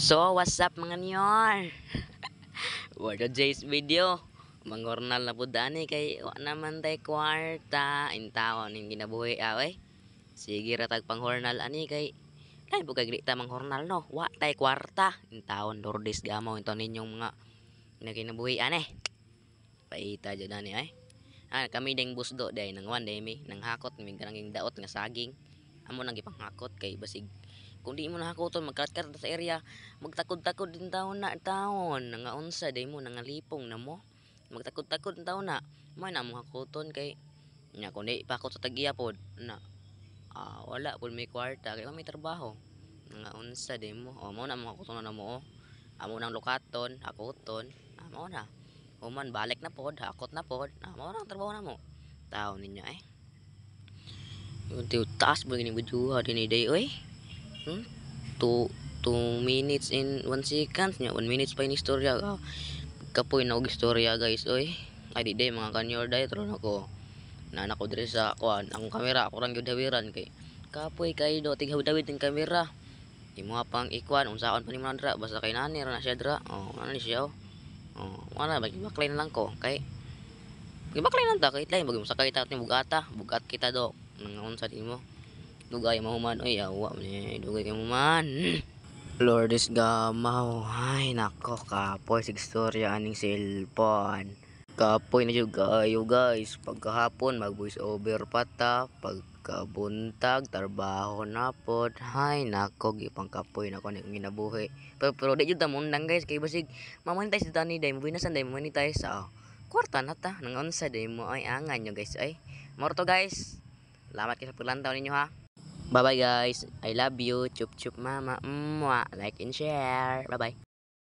So, what's up mga nyor? For today's video, mangornal na po dani kay wa naman tay kwarta in taon ning ginabuhi away. Sige ratag panghornal ani kay lain po kay grita manghornal no. Wa tay kwarta in taon Lourdes gamaw ito ninyong mga naginabuhi ani. Paita jud ani ay. Kami ding busdo day nang one day mi nang hakot mi kanang daot nga saging. Amo nang gipanghakot kay basig kung di mo nahakoton magkarat sa area magtakod-takod din taon na taon nga unsa day mo nangalipong na mo magtakod-takod din taon na may na mo hakoton kay nya kun di pa ako sa tag-iya pod na wala pud may kwarta kay may trabaho nga unsa day mo mo na mo hakoton na mo amo nang lukaton hakoton amo na human balik na pod hakot na pod amo na trabaho na mo taon ninyo yung taas mo gini video din day oy 2 minutes in 1 seconds nya 1 minutes pa ini istorya kapoy na og istorya guys oy ay di day mga kanyor day tron ako na nako diri sa kuan ang kamera ako rang gyud hawiran kay kapoy kay do tig hawid-hawid ang kamera imo pang ikuan unsaon pa nimo dra basta kay nani ra na siya dra ano ni siya wala baklay na lang ko kay gibaklay lang ta kay lain bagay mo sakay ta ni bugata bugat kita do unsa di mo dugay mahuman oy awa ni dugay kay man Lourdes gamaw ay nako kapoy sig istorya aning cellphone kapoy na jud kayo guys pagkahapon mag voice over pata pagkabuntag trabaho na pod hay nako gipang kapoy na ko ning ginabuhi pero di jud ta mundang guys kay basig mamonetize ta ni day mo binasan day mo monetize kwarta na ta nang unsa day mo ay angan nyo guys ay more to guys salamat kayo sa paglantaw ninyo ha. Bye bye guys. I love you. Chup chup mama. Mwah. Like and share. Bye bye.